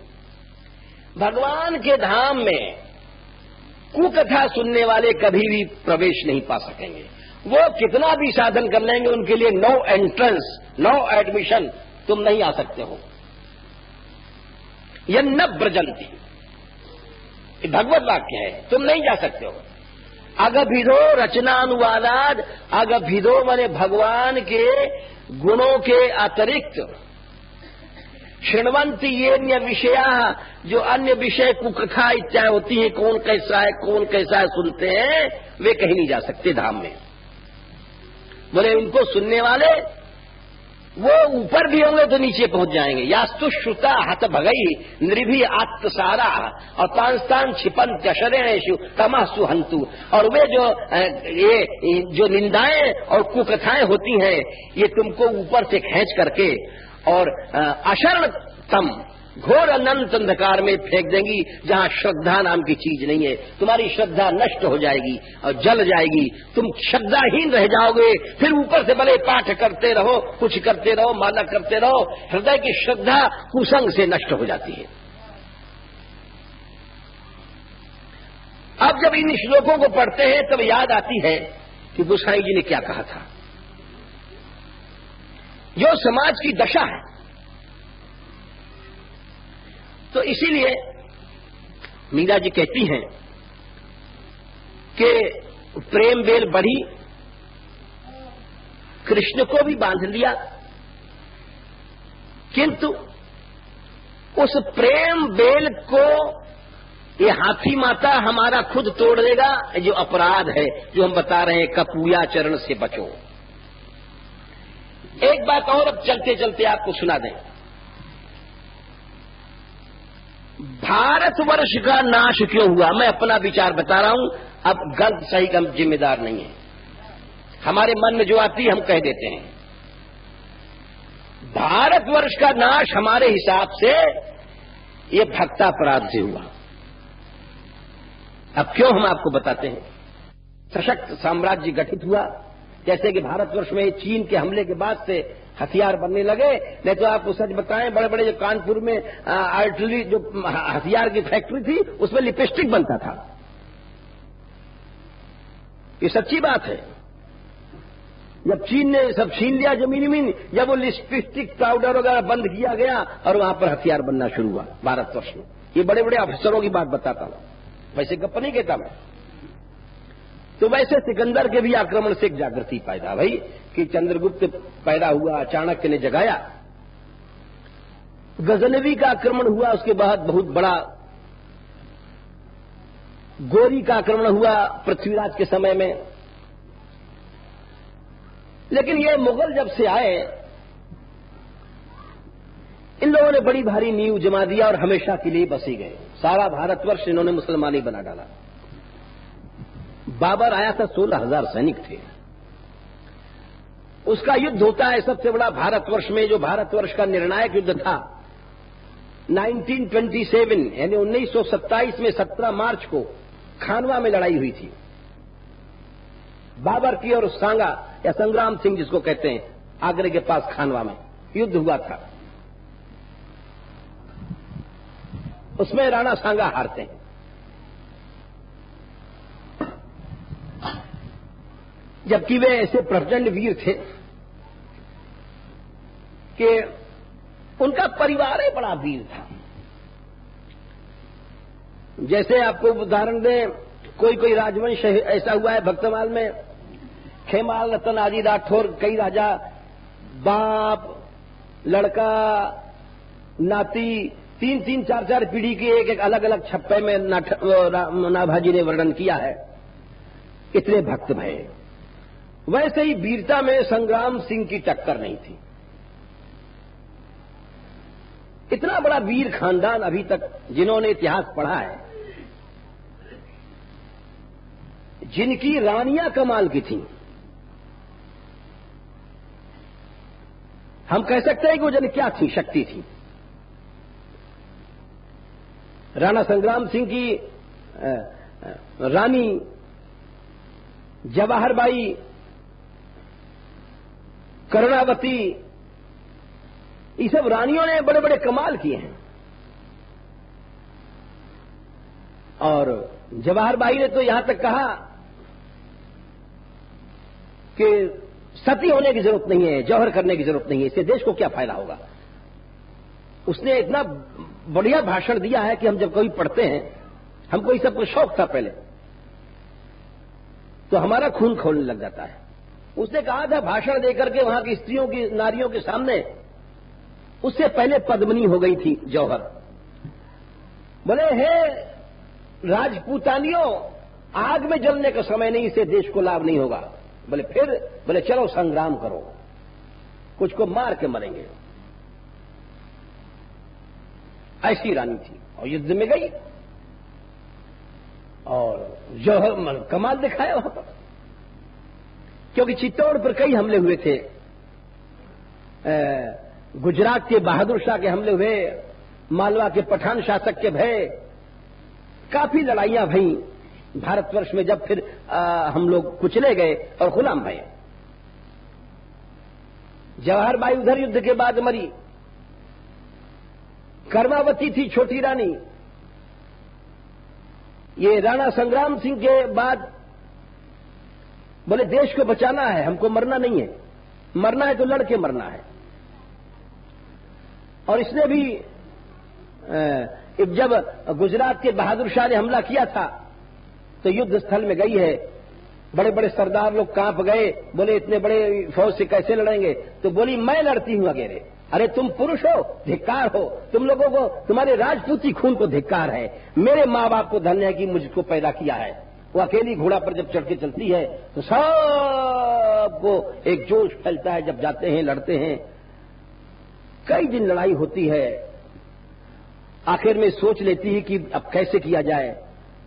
भगवान के धाम में कुकथा सुनने वाले कभी भी प्रवेश नहीं पा सकेंगे। वो कितना भी साधन कर लेंगे, उनके लिए नो एंट्रेंस, नो एडमिशन, तुम नहीं आ सकते हो। यन्न ब्रजंती, भगवत वाक्य है, तुम नहीं जा सकते हो। अगभिधो रचनानुवादाद, अगभिधो माने भगवान के गुणों के अतिरिक्त, शृण्वन्ति येन्य विषया, जो अन्य विषय कुकथा इच्छा होती है, कौन कैसा है कौन कैसा है सुनते हैं, वे कहीं नहीं जा सकते धाम में। बोले उनको सुनने वाले वो ऊपर भी होंगे तो नीचे पहुंच जाएंगे। यास्तु श्रुता हत भगई नृभि आत्मसारा और तांस्तान छिपंत शरणेषु तमसु हंतु। और वे ये जो निंदाएं और कुकथाएं होती हैं, ये तुमको ऊपर से खींच करके और अशरण तम घोर अनंत अंधकार में फेंक देंगी, जहां श्रद्धा नाम की चीज नहीं है। तुम्हारी श्रद्धा नष्ट हो जाएगी और जल जाएगी, तुम श्रद्धाहीन रह जाओगे। फिर ऊपर से भले पाठ करते रहो, कुछ करते रहो, माला करते रहो, हृदय की श्रद्धा कुसंग से नष्ट हो जाती है। अब जब इन श्लोकों को पढ़ते हैं तब याद आती है कि गोसाई जी ने क्या कहा था। जो समाज की दशा है, तो इसीलिए मीरा जी कहती हैं कि प्रेम बेल बढ़ी, कृष्ण को भी बांध लिया, किंतु उस प्रेम बेल को ये हाथी माता हमारा खुद तोड़ देगा। जो अपराध है जो हम बता रहे हैं, कपूया चरण से बचो। एक बात और अब चलते चलते आपको सुना दें। भारतवर्ष का नाश क्यों हुआ, मैं अपना विचार बता रहा हूं। अब गलत सही का जिम्मेदार नहीं है, हमारे मन में जो आती है हम कह देते हैं। भारतवर्ष का नाश हमारे हिसाब से ये भक्तापराध से हुआ। अब क्यों हम आपको बताते हैं। सशक्त साम्राज्य गठित हुआ, जैसे कि भारतवर्ष में चीन के हमले के बाद से हथियार बनने लगे। नहीं तो आपको सच बताएं, बड़े बड़े जो कानपुर में आर्टिलरी जो हथियार की फैक्ट्री थी, उसमें लिपस्टिक बनता था। ये सच्ची बात है। जब चीन ने सब छीन लिया जमीन, जब वो लिपस्टिक पाउडर वगैरह बंद किया गया और वहां पर हथियार बनना शुरू हुआ भारतवर्ष में। ये बड़े बड़े अफसरों की बात बताता हूं, वैसे गप नहीं कहता मैं। तो वैसे सिकंदर के भी आक्रमण से एक जागृति पैदा भई कि चंद्रगुप्त पैदा हुआ, चाणक्य ने जगाया। गजनवी का आक्रमण हुआ, उसके बाद बहुत बड़ा गोरी का आक्रमण हुआ पृथ्वीराज के समय में। लेकिन ये मुगल जब से आए, इन लोगों ने बड़ी भारी नींव जमा दिया और हमेशा के लिए बसी गए। सारा भारतवर्ष इन्होंने मुसलमानी बना डाला। बाबर आया था, 16,000 सैनिक थे। उसका युद्ध होता है सबसे बड़ा भारतवर्ष में, जो भारतवर्ष का निर्णायक युद्ध था 1927 यानी 1927 में 17 मार्च को खानवा में लड़ाई हुई थी। बाबर की और सांगा या संग्राम सिंह जिसको कहते हैं, आगरे के पास खानवा में युद्ध हुआ था। उसमें राणा सांगा हारते हैं। जबकि वे ऐसे प्रचंड वीर थे कि उनका परिवार ही बड़ा वीर था। जैसे आपको उदाहरण दें, कोई कोई राजवंश ऐसा हुआ है भक्तमाल में, खेमाल, रतन आदि राठौर, कई राजा बाप, लड़का, नाती, 3-3, 4-4 पीढ़ी के एक एक अलग अलग छप्पे में नाभाजी ने वर्णन किया है। इतने भक्त भय। वैसे ही वीरता में संग्राम सिंह की टक्कर नहीं थी। इतना बड़ा वीर खानदान अभी तक जिन्होंने इतिहास पढ़ा है, जिनकी रानियां कमाल की थीं, हम कह सकते हैं कि वो जन क्या थी, शक्ति थी। राणा संग्राम सिंह की रानी जवाहरबाई, करुणावती, ये सब रानियों ने बड़े बड़े कमाल किए हैं। और जवाहरबाई ने तो यहां तक कहा कि सती होने की जरूरत नहीं है, जौहर करने की जरूरत नहीं है, इससे देश को क्या फायदा होगा। उसने इतना बढ़िया भाषण दिया है कि हम जब कभी पढ़ते हैं, हमको इस सबको शौक था पहले, तो हमारा खून खोलने लग जाता है। उसने कहा था भाषण देकर के वहां की स्त्रियों की, नारियों के सामने, उससे पहले पद्मिनी हो गई थी जौहर। बोले, हे राजपूतानियों, आग में जलने का समय नहीं, इससे देश को लाभ नहीं होगा। बोले फिर? बोले चलो संग्राम करो, कुछ को मार के मरेंगे। ऐसी रानी थी और युद्ध में गई और जौहर कमाल दिखाया वहां पर। क्योंकि चित्तौड़ पर कई हमले हुए थे, गुजरात के बहादुर शाह के हमले हुए, मालवा के पठान शासक के भय, काफी लड़ाइयां भई भारतवर्ष में। जब फिर हम लोग कुचले गए और गुलाम भये। जवाहरबाई उधर युद्ध के बाद मरी। कर्मावती थी छोटी रानी। ये राणा संग्राम सिंह के बाद बोले देश को बचाना है, हमको मरना नहीं है, मरना है तो लड़के मरना है। और इसने भी जब गुजरात के बहादुर शाह ने हमला किया था तो युद्ध स्थल में गई है, बड़े बड़े सरदार लोग कांप गए, बोले इतने बड़े फौज से कैसे लड़ेंगे। तो बोली मैं लड़ती हूं अकेले। अरे तुम पुरुष हो, धिक्कार हो, तुम लोगों को, तुम्हारे राजपूती खून को धिक्कार है। मेरे माँ बाप को धन्य है कि मुझको पैदा किया है। वो अकेली घोड़ा पर जब चढ़ के चलती है तो सबको एक जोश फैलता है, जब जाते हैं लड़ते हैं। कई दिन लड़ाई होती है, आखिर में सोच लेती है कि अब कैसे किया जाए।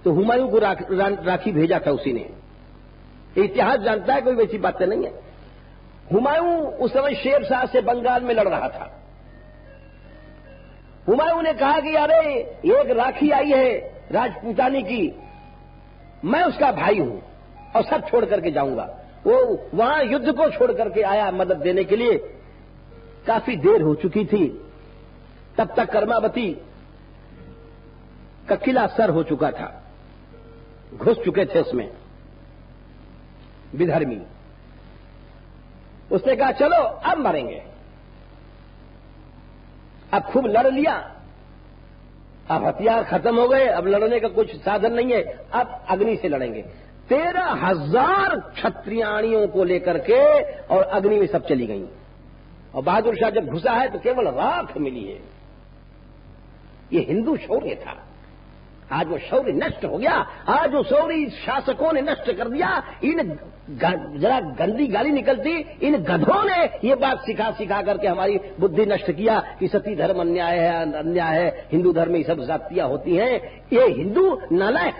तो हुमायूं को राखी भेजा था उसी ने। इतिहास जानता है, कोई वैसी बातें नहीं है। हुमायूं उस समय शेर शाह से बंगाल में लड़ रहा था। हुमायूं ने कहा कि अरे एक राखी आई है राजपूतानी की, मैं उसका भाई हूं और सब छोड़ करके जाऊंगा। वो वहां युद्ध को छोड़ करके आया मदद देने के लिए। काफी देर हो चुकी थी, तब तक कर्मावती का किला सर हो चुका था, घुस चुके थे उसमें विधर्मी। उसने कहा चलो अब मरेंगे। अब खूब लड़ लिया, अब हथियार खत्म हो गए, अब लड़ने का कुछ साधन नहीं है, अब अग्नि से लड़ेंगे। 13,000 क्षत्रियाणियों को लेकर के और अग्नि में सब चली गई। और बहादुर शाह जब घुसा है तो केवल राख मिली है। ये हिंदू शौर्य था। आज वो शौर्य नष्ट हो गया। आज वो शौर्य शासकों ने नष्ट कर दिया। इन जरा गंदी गाली निकलती, इन गधों ने ये बात सिखा सिखा करके हमारी बुद्धि नष्ट किया कि सती धर्म अन्याय है, अन्याय है, हिंदू धर्म में ये सब जातियां होती हैं। ये हिंदू नालायक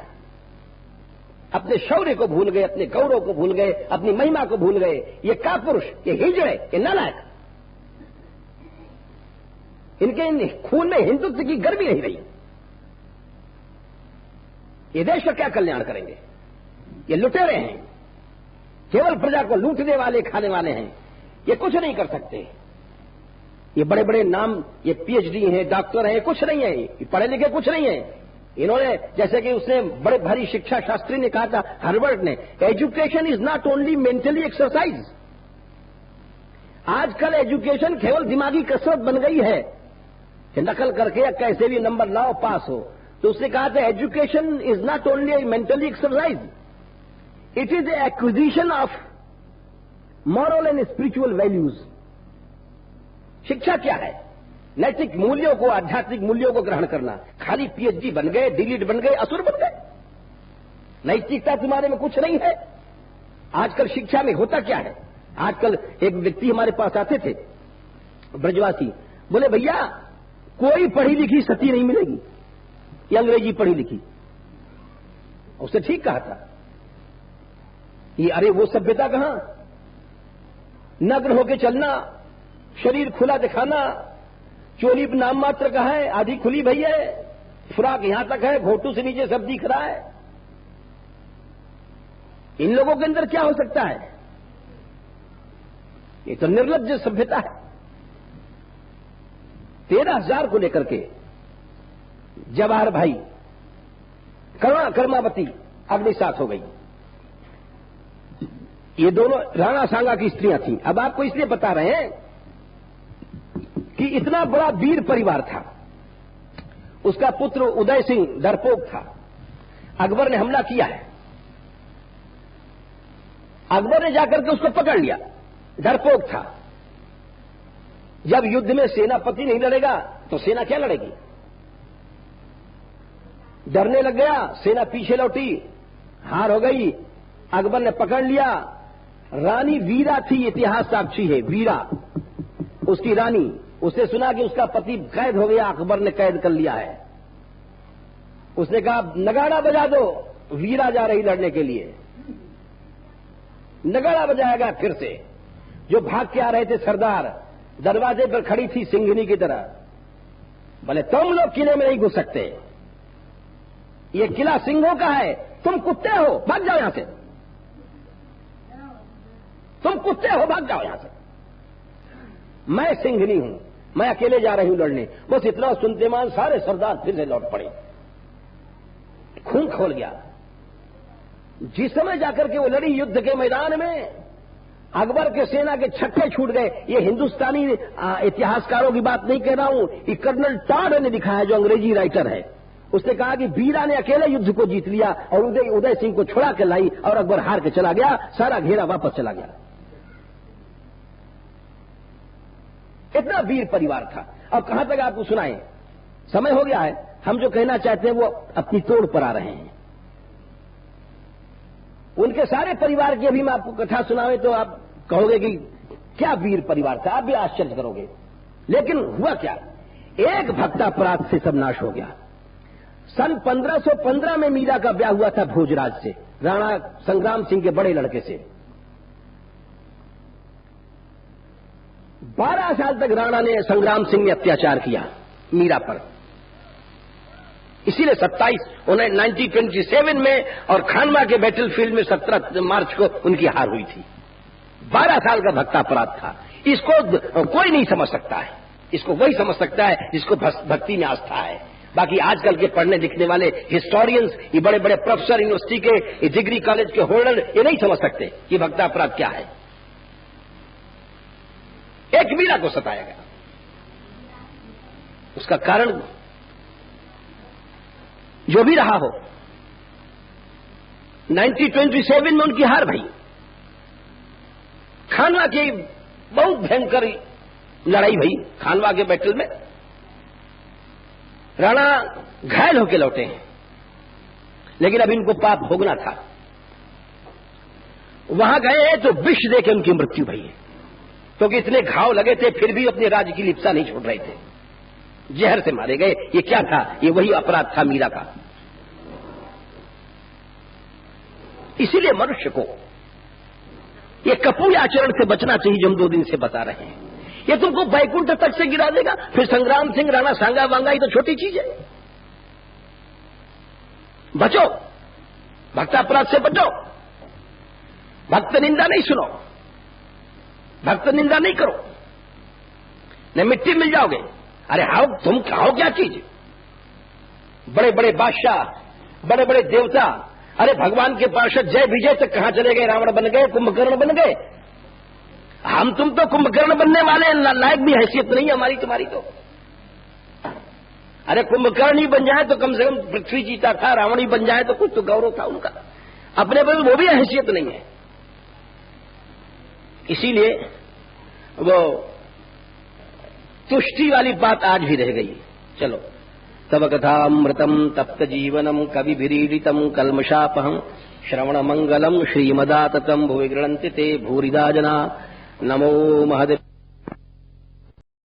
अपने शौर्य को भूल गए, अपने गौरव को भूल गए, अपनी महिमा को भूल गए। ये कापुरुष, ये हिजड़े, ये नालायक, इनके खून में हिंदुत्व की गर्मी नहीं रही। ये देश का क्या कल्याण करेंगे? ये लुटेरे हैं, केवल प्रजा को लूटने वाले, खाने वाले हैं। ये कुछ नहीं कर सकते। ये बड़े बड़े नाम, ये पीएचडी हैं, डॉक्टर हैं, कुछ नहीं है, ये पढ़े लिखे कुछ नहीं है। इन्होंने, जैसे कि उसने बड़े भारी शिक्षा शास्त्री ने कहा था, हार्वर्ड ने, education is not only mentally exercise. आजकल एजुकेशन केवल दिमागी कसरत बन गई है कि नकल करके या कैसे भी नंबर लाओ, पास हो। तो उसने कहा था education is not only A mentally exercise, it is a acquisition of moral and spiritual values. शिक्षा क्या है? नैतिक मूल्यों को, आध्यात्मिक मूल्यों को ग्रहण करना। खाली पीएचडी बन गए, डीलिट बन गए, असुर बन गए। नैतिकता तुम्हारे में कुछ नहीं है। आजकल शिक्षा में होता क्या है? आजकल एक व्यक्ति हमारे पास आते थे, ब्रजवासी, बोले भैया कोई पढ़ी लिखी सती नहीं मिलेगी, ये अंग्रेजी पढ़ी लिखी। उसने ठीक कहा था। ये अरे वो सभ्यता कहां? नग्न होके चलना, शरीर खुला दिखाना, चोली नाम मात्र का है, आधी खुली भई है, फ्रॉक यहां तक है, घोटू से नीचे सब दिख रहा है। इन लोगों के अंदर क्या हो सकता है? ये तो निर्लज्ज सभ्यता है। 13,000 को लेकर के जवाहर भाई, कर्मावती अग्निसात हो गई। ये दोनों राणा सांगा की स्त्रियां थीं। अब आपको इसलिए बता रहे हैं कि इतना बड़ा वीर परिवार था। उसका पुत्र उदय सिंह डरपोक था। अकबर ने हमला किया है। अकबर ने जाकर के उसको पकड़ लिया, डरपोक था। जब युद्ध में सेनापति नहीं लड़ेगा तो सेना क्या लड़ेगी? डरने लग गया, सेना पीछे लौटी, हार हो गई। अकबर ने पकड़ लिया। रानी वीरा थी, इतिहास साक्षी है, वीरा उसकी रानी। उसने सुना कि उसका पति कैद हो गया, अकबर ने कैद कर लिया है। उसने कहा नगाड़ा बजा दो, वीरा जा रही लड़ने के लिए। नगाड़ा बजाया गया फिर से। जो भाग के आ रहे थे सरदार, दरवाजे पर खड़ी थी सिंघनी की तरह। बोले तुम लोग किले में नहीं घुस सकते, ये किला सिंहों का है, तुम कुत्ते हो, भाग जाओ यहां से। तुम कुत्ते हो, भाग जाओ यहां से। मैं सिंघनी हूं, मैं अकेले जा रही हूं लड़ने। बस इतना सुनते मान सारे सरदार फिर से लौट पड़े। खून खोल गया। जिस समय जाकर के वो लड़ी युद्ध के मैदान में, अकबर के सेना के छक्के छूट गए। ये हिंदुस्तानी इतिहासकारों की बात नहीं कह रहा हूं, ये कर्नल टॉड ने लिखा है, जो अंग्रेजी राइटर है। उसने कहा कि वीरा ने अकेले युद्ध को जीत लिया और उदय सिंह को छुड़ा के लाई और अकबर हार के चला गया। सारा घेरा वापस चला गया। इतना वीर परिवार था। अब कहां तक आपको सुनाएं? समय हो गया है। हम जो कहना चाहते हैं वो अपनी तोड़ पर आ रहे हैं। उनके सारे परिवार की अभी मैं आपको कथा सुनाऊं तो आप कहोगे कि क्या वीर परिवार था, आप भी आश्चर्य करोगे। लेकिन हुआ क्या? एक भक्तापराध से सब नाश हो गया। सन 1515 में मीरा का ब्याह हुआ था भोजराज से, राणा संग्राम सिंह के बड़े लड़के से। 12 साल तक राणा ने, संग्राम सिंह ने अत्याचार किया मीरा पर। इसीलिए 1927 में और खानवा के बैटलफील्ड में 17 मार्च को उनकी हार हुई थी। 12 साल का भक्तापराध था। इसको कोई नहीं समझ सकता है। इसको वही समझ सकता है जिसको भक्ति में आस्था है। बाकी आजकल के पढ़ने लिखने वाले हिस्टोरियंस, ये बड़े बड़े प्रोफेसर यूनिवर्सिटी के, ये डिग्री कॉलेज के होल्डर, ये नहीं समझ सकते कि भक्तापराध क्या है। एक मीरा को सताया गया। उसका कारण जो भी रहा हो, 1927 में उनकी हार भई। खानवा की बहुत भयंकर लड़ाई भई। खानवा के बैटल में राणा घायल होकर लौटे हैं। लेकिन अब इनको पाप भोगना था। वहां गए तो विष देके उनकी मृत्यु भई है, क्योंकि इतने घाव लगे थे फिर भी अपने राज्य की लिप्सा नहीं छोड़ रहे थे। जहर से मारे गए। ये क्या था? ये वही अपराध था मीरा का। इसीलिए मनुष्य को ये कपूर आचरण से बचना चाहिए जो हम 2 दिन से बता रहे हैं। ये तुमको बैकुंठ तक से गिरा देगा। फिर संग्राम सिंह राणा सांगा वांगा ये तो छोटी चीज है। बचो, भक्त अपराध से बचो, भक्त निंदा नहीं सुनो, भक्त निंदा नहीं करो, नहीं मिट्टी मिल जाओगे। अरे हाओ, तुम खाओ क्या चीज? बड़े बड़े बादशाह, बड़े बड़े देवता, अरे भगवान के पार्षद जय विजय तक कहां चले गए? रावण बन गए, कुंभकर्ण बन गए। हम तुम तो कुंभकर्ण बनने वाले लायक भी हैसियत नहीं है हमारी तुम्हारी तो। अरे कुंभकर्ण ही बन जाए तो कम से कम पृथ्वी जीता था, रावण ही बन जाए तो कुछ तो गौरव था उनका। अपने पर वो भी हैसियत नहीं है। इसीलिए वो तुष्टि वाली बात आज भी रह गई। चलो, तव कथामृतम तप्त जीवनम कविभिरीडितम कल्मषापहं श्रवण मंगलम श्रीमदाततम भुवि गृह्णन्ति ते भूरिदा जना। नमो महदेव।